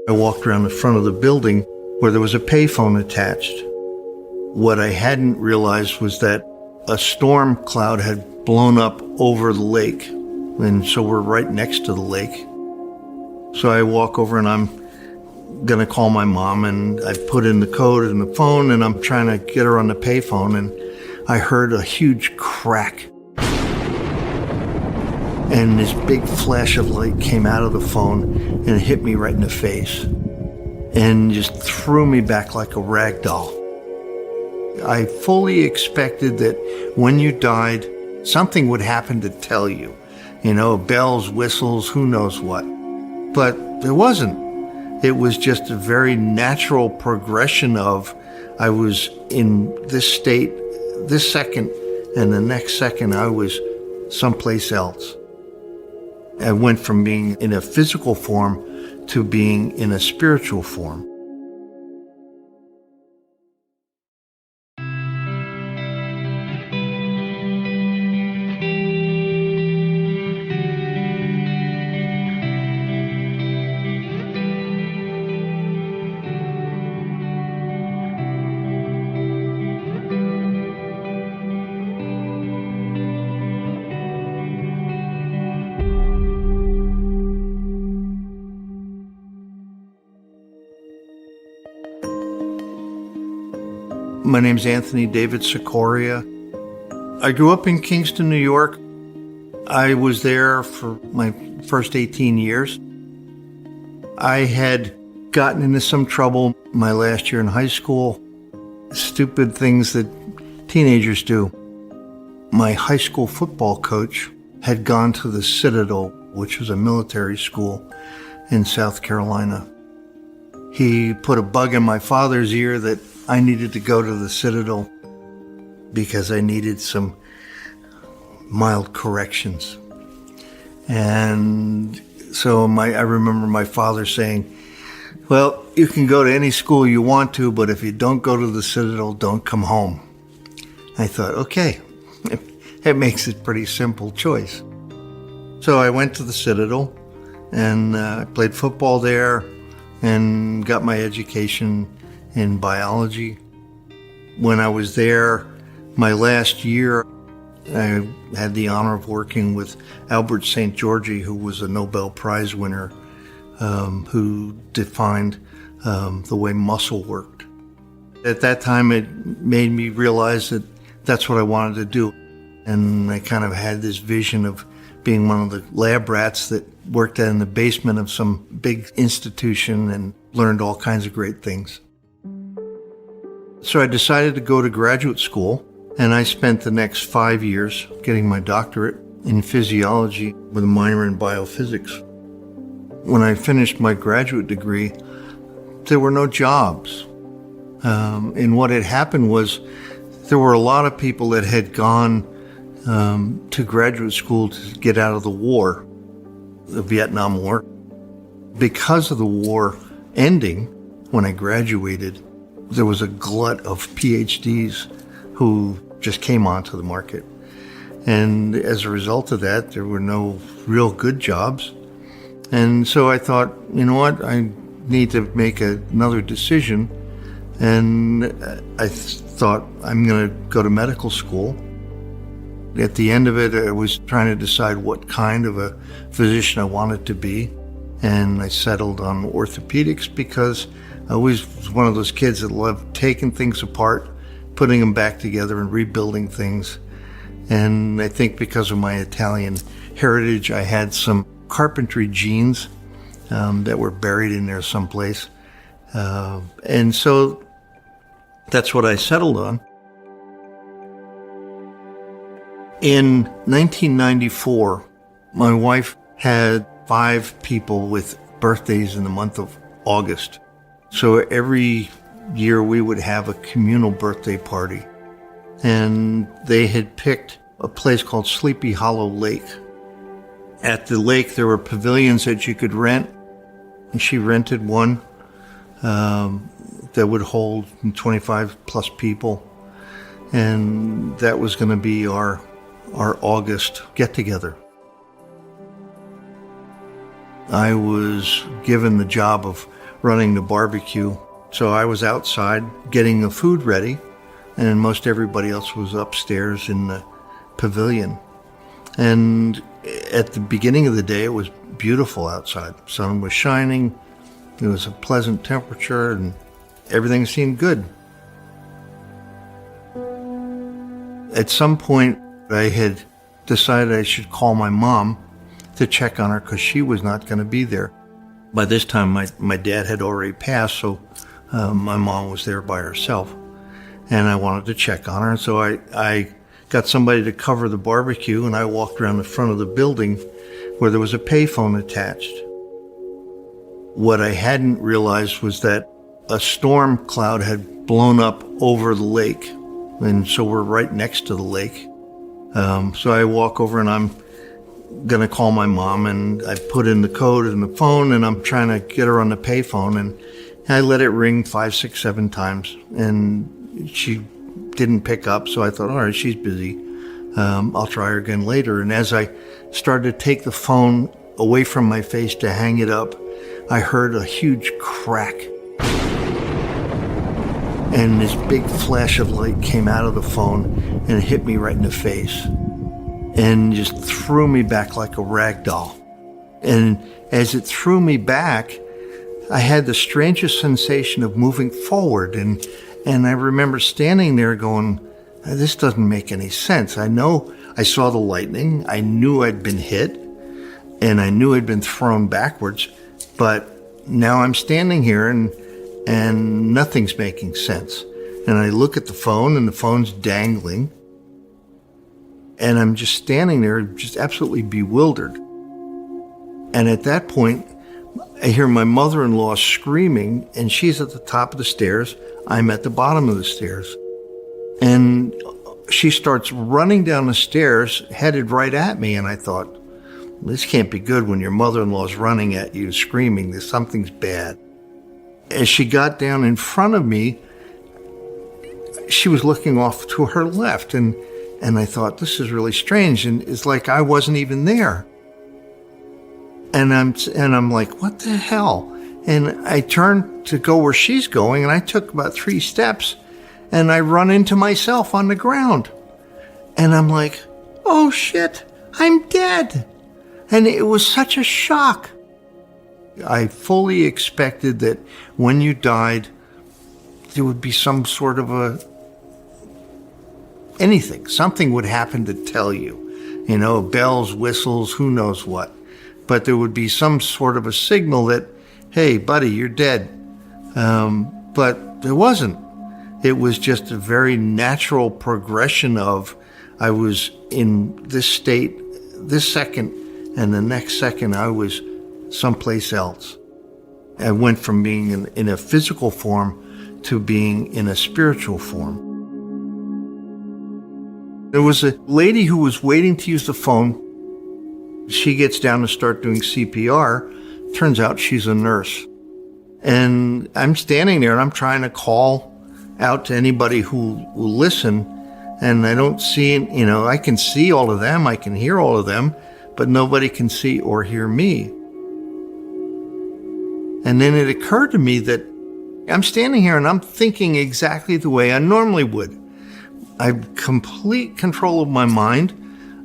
I walked around the front of the building where there was a payphone attached. What I hadn't realized was that a storm cloud had blown up over the lake, and so we're right next to the lake. So I walk over and I'm going to call my mom, and I put in the code in the phone, and I'm trying to get her on the payphone, and I heard a huge crack. And this big flash of light came out of the phone and it hit me right in the face and just threw me back like a rag doll. I fully expected that when you died, something would happen to tell you, bells, whistles, who knows what. But there wasn't. It was just a very natural progression of I was in this state this second, and the next second I was someplace else. I went from being in a physical form to being in a spiritual form. My name's Anthony David Sikoria. I grew up in Kingston, New York. I was there for my first 18 years. I had gotten into some trouble my last year in high school, stupid things that teenagers do. My high school football coach had gone to the Citadel, which was a military school in South Carolina. He put a bug in my father's ear that I needed to go to the Citadel because I needed some mild corrections. And so I remember my father saying, well, you can go to any school you want to, but if you don't go to the Citadel, don't come home. I thought, okay, it makes it a pretty simple choice. So I went to the Citadel and I played football there and got my education in biology. When I was there, my last year, I had the honor of working with Albert St. Georgi, who was a Nobel Prize winner, who defined the way muscle worked. At that time, it made me realize that that's what I wanted to do. And I kind of had this vision of being one of the lab rats that worked in the basement of some big institution and learned all kinds of great things. So I decided to go to graduate school, and I spent the next 5 years getting my doctorate in physiology with a minor in biophysics. When I finished my graduate degree, there were no jobs. And what had happened was there were a lot of people that had gone to graduate school to get out of the war, the Vietnam War. Because of the war ending, when I graduated, there was a glut of PhDs who just came onto the market. And as a result of that, there were no real good jobs. And so I thought, you know what, I need to make another decision. And I thought, I'm going to go to medical school. At the end of it, I was trying to decide what kind of a physician I wanted to be. And I settled on orthopedics because I always was one of those kids that loved taking things apart, putting them back together and rebuilding things. And I think because of my Italian heritage, I had some carpentry genes that were buried in there someplace. And so that's what I settled on. In 1994, my wife had 5 people with birthdays in the month of August. So every year we would have a communal birthday party. And they had picked a place called Sleepy Hollow Lake. At the lake, there were pavilions that you could rent. And she rented one that would hold 25 plus people. And that was going to be our August get-together. I was given the job of running the barbecue. So I was outside getting the food ready, and most everybody else was upstairs in the pavilion. And at the beginning of the day, it was beautiful outside. The sun was shining, it was a pleasant temperature, and everything seemed good. At some point, I had decided I should call my mom to check on her because she was not going to be there. By this time, my dad had already passed, so my mom was there by herself. And I wanted to check on her, and so I got somebody to cover the barbecue, and I walked around the front of the building where there was a payphone attached. What I hadn't realized was that a storm cloud had blown up over the lake, and so we're right next to the lake. So I walk over and I'm going to call my mom, and I put in the code in the phone, and I'm trying to get her on the payphone, and I let it ring 5, 6, 7 times, and she didn't pick up. So I thought, all right, she's busy. I'll try her again later. And as I started to take the phone away from my face to hang it up, I heard a huge crack. And this big flash of light came out of the phone and it hit me right in the face and just threw me back like a rag doll. And as it threw me back, I had the strangest sensation of moving forward. And I remember standing there going, this doesn't make any sense. I know I saw the lightning. I knew I'd been hit and I knew I'd been thrown backwards, but now I'm standing here and nothing's making sense. And I look at the phone and the phone's dangling. And I'm just standing there, just absolutely bewildered. And at that point, I hear my mother-in-law screaming, and she's at the top of the stairs. I'm at the bottom of the stairs. And she starts running down the stairs, headed right at me. And I thought, this can't be good when your mother-in-law's running at you, screaming, that something's bad. As she got down in front of me, she was looking off to her left, and I thought, this is really strange, and it's like I wasn't even there. And I'm like, what the hell? And I turned to go where she's going, and I took about 3 steps, and I run into myself on the ground. And I'm like, oh shit, I'm dead. And it was such a shock. I fully expected that when you died, there would be some sort of something would happen to tell you, bells, whistles, who knows what. But there would be some sort of a signal that, hey, buddy, you're dead. But there wasn't. It was just a very natural progression of, I was in this state this second, and the next second I was someplace else. I went from being in a physical form to being in a spiritual form. There was a lady who was waiting to use the phone. She gets down to start doing CPR. Turns out she's a nurse. And I'm standing there and I'm trying to call out to anybody who will listen. And I don't see, I can see all of them, I can hear all of them, but nobody can see or hear me. And then it occurred to me that I'm standing here and I'm thinking exactly the way I normally would. I have complete control of my mind,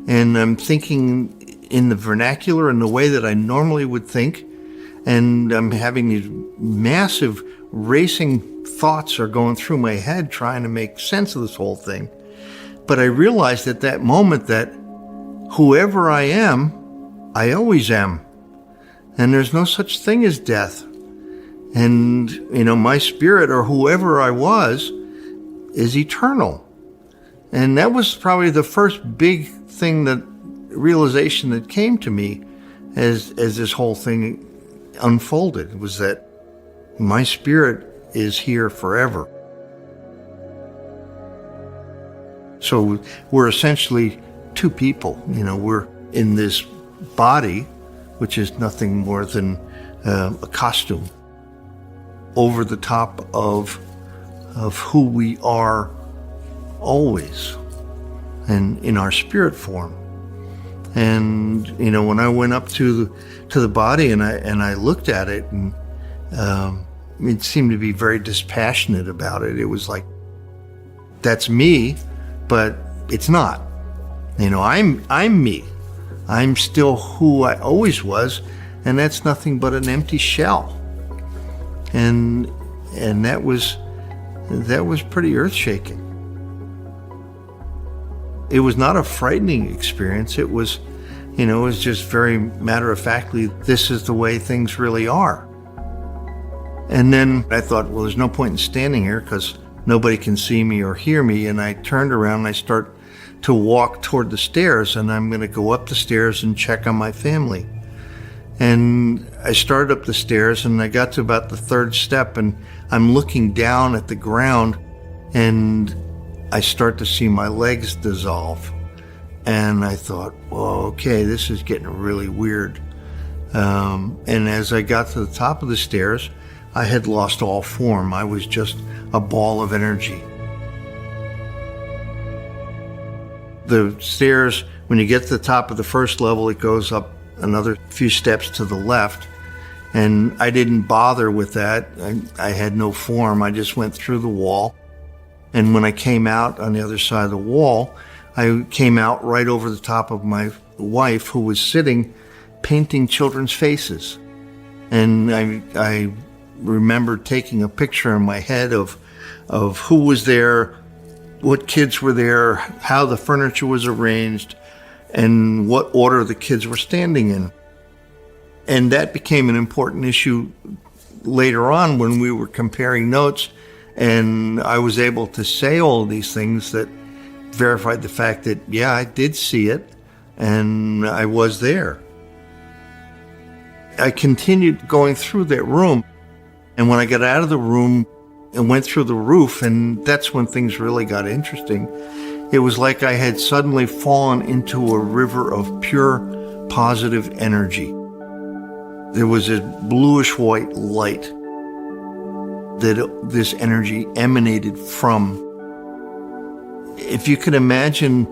and I'm thinking in the vernacular in the way that I normally would think, and I'm having these massive racing thoughts are going through my head trying to make sense of this whole thing. But I realized at that moment that whoever I am, I always am. And there's no such thing as death. And, my spirit or whoever I was is eternal. And that was probably the first big thing, realization that came to me as this whole thing unfolded, was that my spirit is here forever. So we're essentially two people. We're in this body, which is nothing more than a costume over the top of who we are always, and in our spirit form. And when I went up to the body and I looked at it, and it seemed to be very dispassionate about it. It was like, that's me, but it's not. I'm me. I'm still who I always was, and that's nothing but an empty shell. And that was pretty earth-shaking. It was not a frightening experience. It was just very matter-of-factly, this is the way things really are. And then I thought, well, there's no point in standing here because nobody can see me or hear me. And I turned around and I start to walk toward the stairs, and I'm going to go up the stairs and check on my family. And I started up the stairs, and I got to about the third step, and I'm looking down at the ground, and I start to see my legs dissolve. And I thought, well, okay, this is getting really weird. And as I got to the top of the stairs, I had lost all form. I was just a ball of energy. The stairs, when you get to the top of the first level, it goes up another few steps to the left. And I didn't bother with that. I had no form. I just went through the wall. And when I came out on the other side of the wall, I came out right over the top of my wife, who was sitting painting children's faces. And I remember taking a picture in my head of who was there, what kids were there, how the furniture was arranged, and what order the kids were standing in. And that became an important issue later on when we were comparing notes, and I was able to say all of these things that verified the fact that, yeah, I did see it, and I was there. I continued going through that room, and when I got out of the room and went through the roof, and that's when things really got interesting, it was like I had suddenly fallen into a river of pure, positive energy. There was a bluish-white light that this energy emanated from. If you could imagine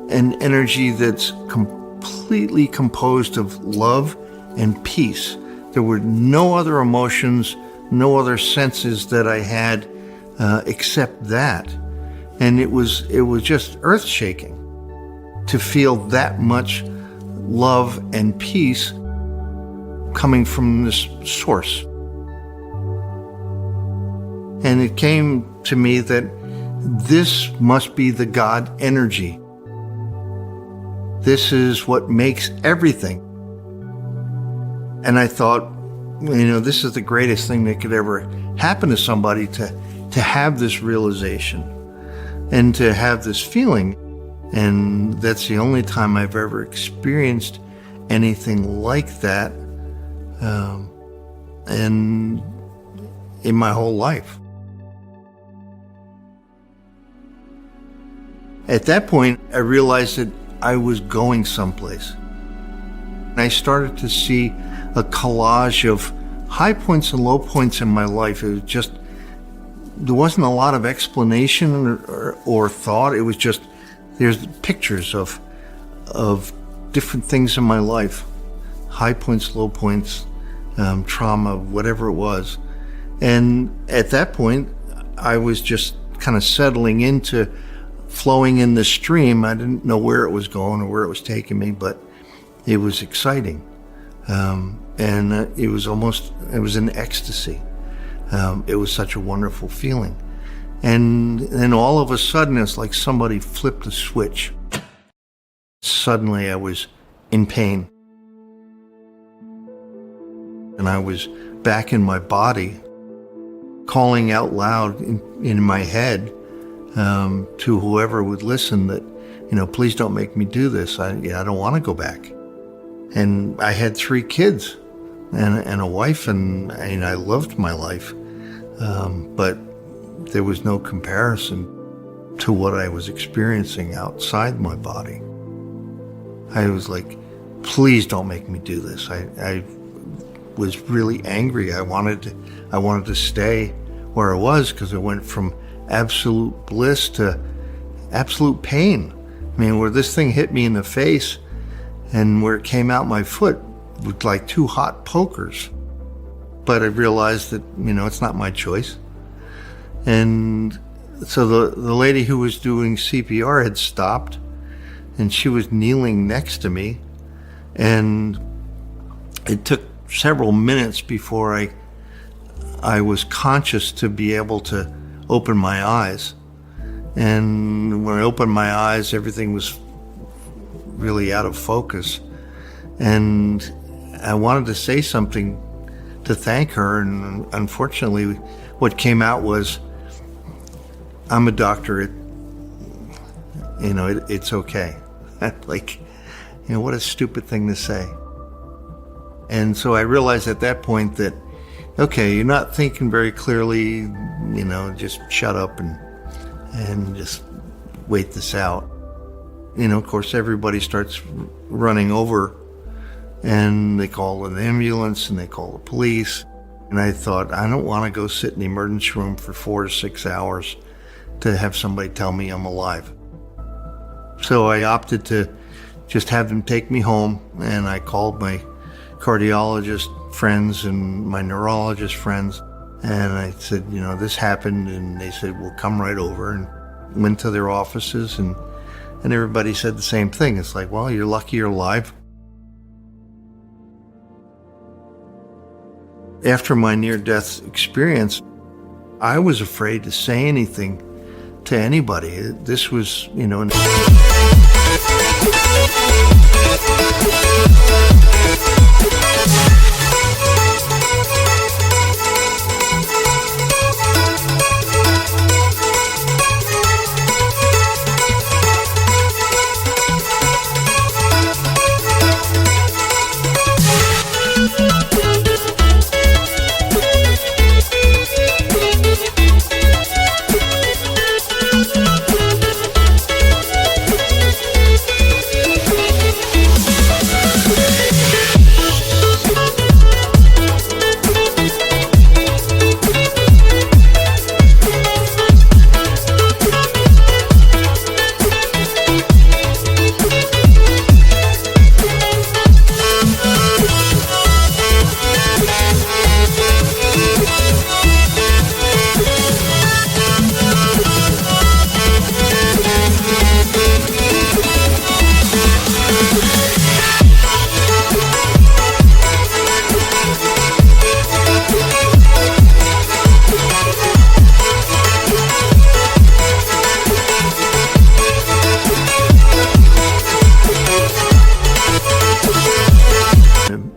an energy that's completely composed of love and peace, there were no other emotions, no other senses that I had except that. And it was just earth-shaking to feel that much love and peace coming from this source. And it came to me that this must be the God energy. This is what makes everything. And I thought, this is the greatest thing that could ever happen to somebody, to have this realization and to have this feeling. And that's the only time I've ever experienced anything like that and in my whole life. At that point, I realized that I was going someplace. And I started to see a collage of high points and low points in my life. It was just, there wasn't a lot of explanation or thought. It was just, there's pictures of different things in my life. High points, low points, trauma, whatever it was. And at that point, I was just kind of settling into flowing in the stream. I didn't know where it was going or where it was taking me, but it was exciting. And it was an ecstasy. It was such a wonderful feeling. And then all of a sudden, it's like somebody flipped a switch. Suddenly I was in pain. And I was back in my body, calling out loud in my head to whoever would listen that, please don't make me do this. I don't want to go back. And I had 3 kids and a wife, and I loved my life. But there was no comparison to what I was experiencing outside my body. I was like, please don't make me do this. I was really angry. I wanted to stay where I was, because I went from absolute bliss to absolute pain. I mean, where this thing hit me in the face and where it came out my foot with like 2 hot pokers. but I realized that, it's not my choice. And so the lady who was doing CPR had stopped, and she was kneeling next to me. And it took several minutes before I was conscious to be able to open my eyes. And when I opened my eyes, everything was really out of focus. And I wanted to say something to thank her, and unfortunately what came out was, I'm a doctor, it's okay. Like, what a stupid thing to say. And so I realized at that point that, okay, you're not thinking very clearly, just shut up and just wait this out. Of course, everybody starts running over, and they call an ambulance and they call the police. And I thought, I don't want to go sit in the emergency room for 4 to 6 hours to have somebody tell me I'm alive. So I opted to just have them take me home, and I called my cardiologist friends and my neurologist friends, and I said, this happened, and they said, well, come right over, and went to their offices, and everybody said the same thing. It's like, well, you're lucky you're alive. After my near-death experience, I was afraid to say anything to anybody. This was,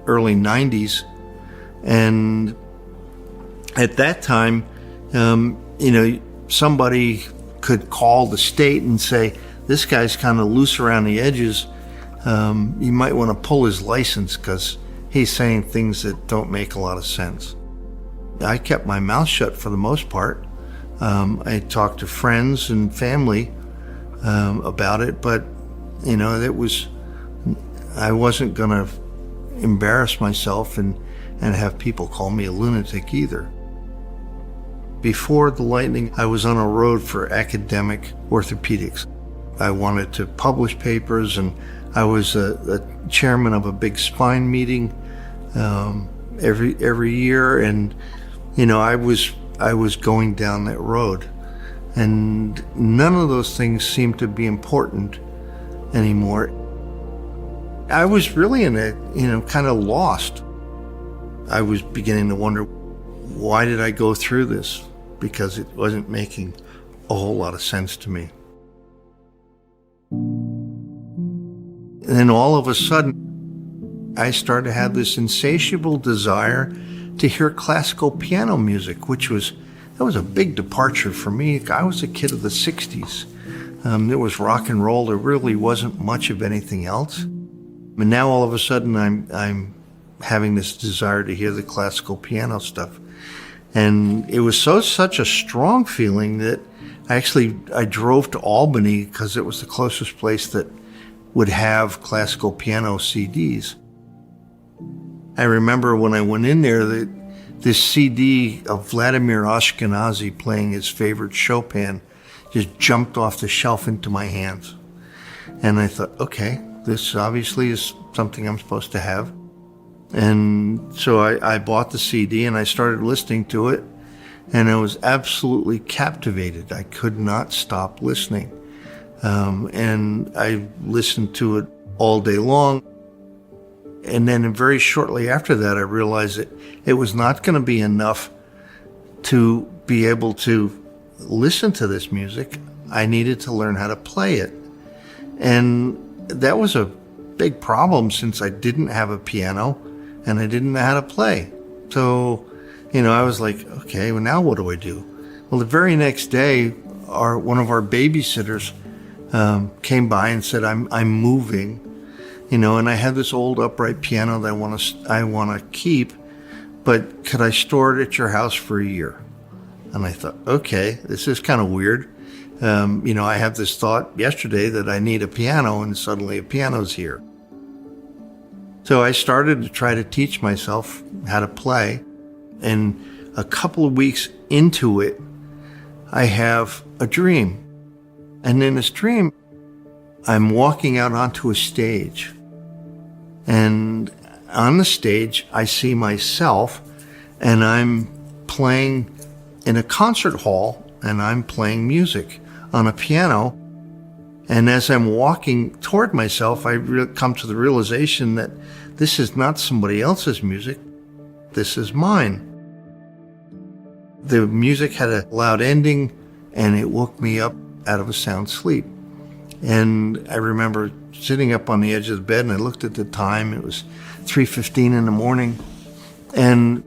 early 90s. And at that time, somebody could call the state and say, this guy's kind of loose around the edges. You might want to pull his license because he's saying things that don't make a lot of sense. I kept my mouth shut for the most part. I talked to friends and family about it, but I wasn't going to embarrass myself and have people call me a lunatic either. Before the lightning, I was on a road for academic orthopedics. I wanted to publish papers, and I was a chairman of a big spine meeting every year, and I was going down that road, and none of those things seemed to be important anymore. I was really kind of lost. I was beginning to wonder, why did I go through this? Because it wasn't making a whole lot of sense to me. And then all of a sudden, I started to have this insatiable desire to hear classical piano music, that was a big departure for me. I was a kid of the 60s. There was rock and roll. There really wasn't much of anything else. And now all of a sudden I'm having this desire to hear the classical piano stuff. And it was such a strong feeling that I drove to Albany because it was the closest place that would have classical piano CDs. I remember when I went in there, this CD of Vladimir Ashkenazy playing his favorite Chopin just jumped off the shelf into my hands. And I thought, okay, this obviously is something I'm supposed to have. And so I bought the CD and I started listening to it, and I was absolutely captivated. I could not stop listening. And I listened to it all day long. And then very shortly after that, I realized that it was not going to be enough to be able to listen to this music. I needed to learn how to play it. And that was a big problem since I didn't have a piano and I didn't know how to play. So, I was like, okay, well, now what do I do? Well, the very next day, one of our babysitters came by and said, I'm moving, and I had this old upright piano that I want to keep, but could I store it at your house for a year? And I thought, okay, this is kind of weird. I have this thought yesterday that I need a piano, and suddenly a piano's here. So I started to try to teach myself how to play. And a couple of weeks into it, I have a dream. And in this dream, I'm walking out onto a stage. And on the stage, I see myself, and I'm playing in a concert hall, and I'm playing music on a piano. And as I'm walking toward myself, I come to the realization that this is not somebody else's music. This is mine. The music had a loud ending, and it woke me up out of a sound sleep. And I remember sitting up on the edge of the bed, and I looked at the time. It was 3:15 in the morning. And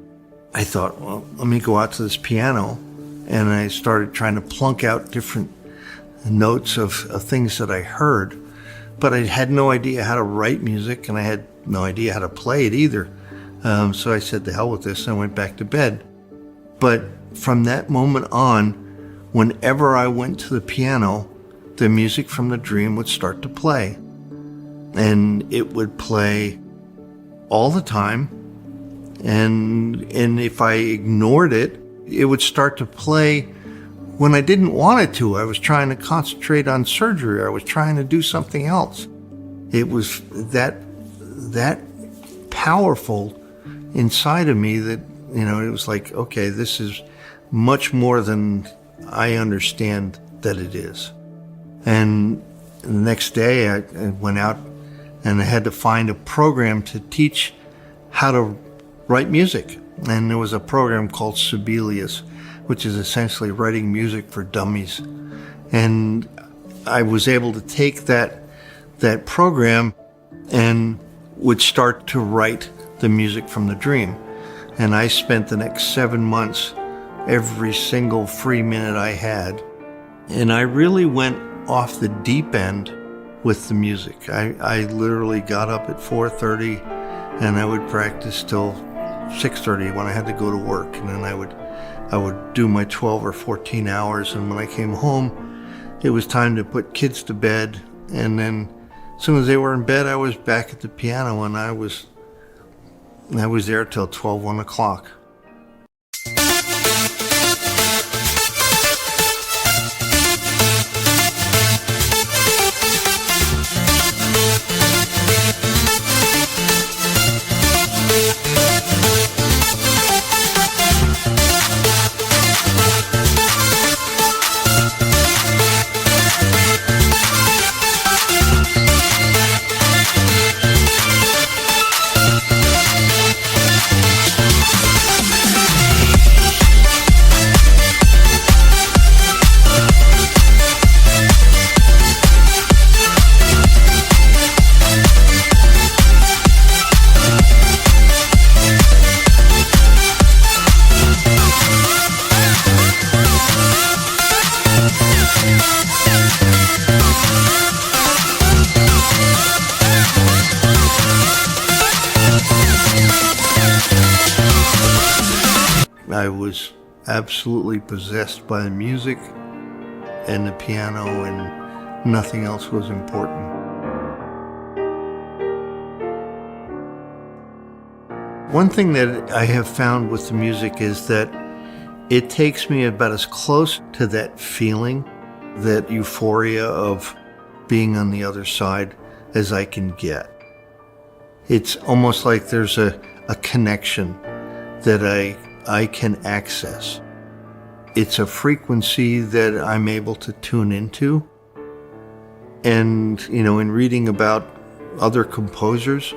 I thought, well, let me go out to this piano. And I started trying to plunk out different notes of things that I heard. But I had no idea how to write music, and I had no idea how to play it either. So I said, to hell with this, and I went back to bed. But from that moment on, whenever I went to the piano, the music from the dream would start to play. And it would play all the time. And if I ignored it, it would start to play when I didn't want it to. I was trying to concentrate on surgery. I was trying to do something else. It was that powerful inside of me that, it was like, okay, this is much more than I understand that it is. And the next day I went out and I had to find a program to teach how to write music. And there was a program called Sibelius, which is essentially writing music for dummies. And I was able to take that program and would start to write the music from the dream. And I spent the next 7 months, every single free minute I had. And I really went off the deep end with the music. I literally got up at 4:30 and I would practice till 6:30 when I had to go to work. And then I would do my 12 or 14 hours. And when I came home, it was time to put kids to bed. And then as soon as they were in bed, I was back at the piano, and I was there till 12, 1 o'clock. I was absolutely possessed by the music and the piano, and nothing else was important. One thing that I have found with the music is that it takes me about as close to that feeling, that euphoria of being on the other side, as I can get. It's almost like there's a a connection that I can access. It's a frequency that I'm able to tune into. And, in reading about other composers,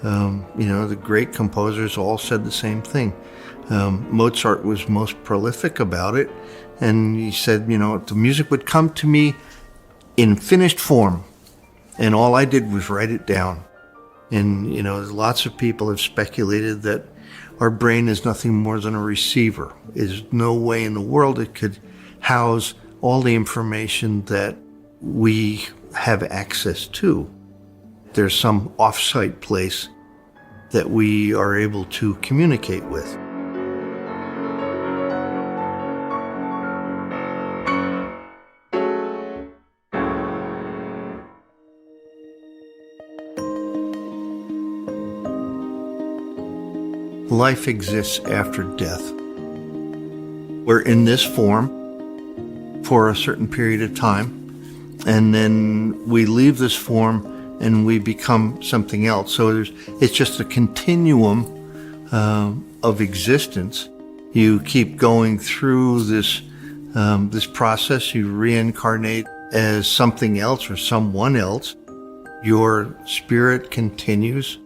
the great composers all said the same thing. Mozart was most prolific about it. And he said, the music would come to me in finished form. And all I did was write it down. And, lots of people have speculated that our brain is nothing more than a receiver. There's no way in the world it could house all the information that we have access to. There's some offsite place that we are able to communicate with. Life exists after death. We're in this form for a certain period of time, and then we leave this form and we become something else. So it's just a continuum of existence. You keep going through this process. You reincarnate as something else or someone else. Your spirit continues,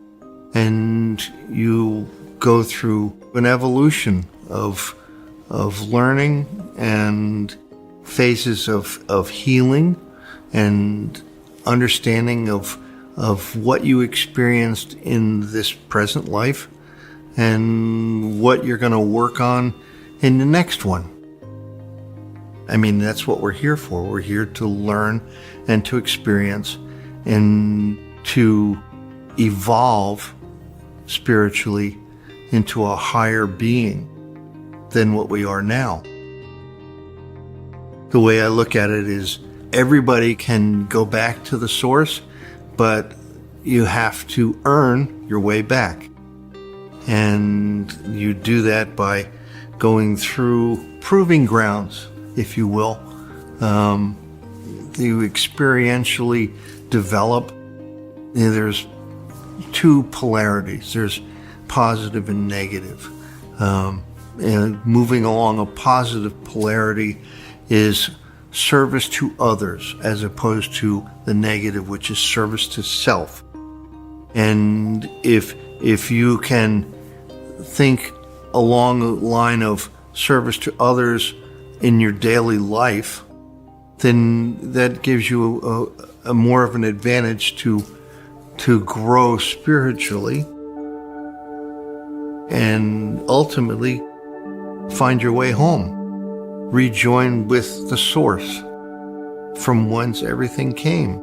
and you go through an evolution of learning and phases of healing and understanding of what you experienced in this present life and what you're going to work on in the next one. I mean, that's what we're here for. We're here to learn and to experience and to evolve spiritually into a higher being than what we are now. The way I look at it is everybody can go back to the source, but you have to earn your way back. And you do that by going through proving grounds, if you will. You experientially develop. There's two polarities. There's positive and negative. And moving along a positive polarity is service to others as opposed to the negative, which is service to self. And if you can think along the line of service to others in your daily life, then that gives you a more of an advantage to grow spiritually and ultimately find your way home. Rejoin with the source from whence everything came.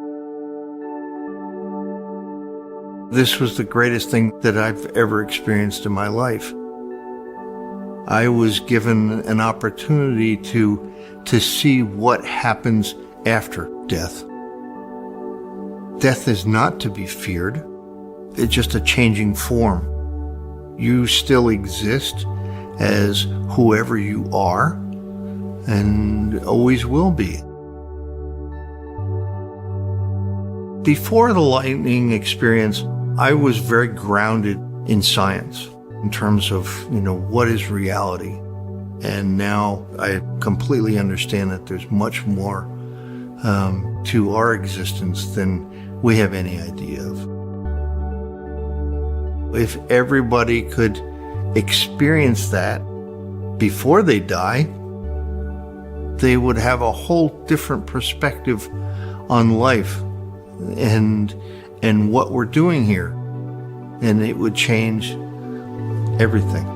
This was the greatest thing that I've ever experienced in my life. I was given an opportunity to see what happens after death. Death is not to be feared. It's just a changing form. You still exist as whoever you are and always will be. Before the lightning experience, I was very grounded in science in terms of, what is reality. And now I completely understand that there's much more to our existence than we have any idea of. If everybody could experience that before they die, they would have a whole different perspective on life and what we're doing here. And it would change everything.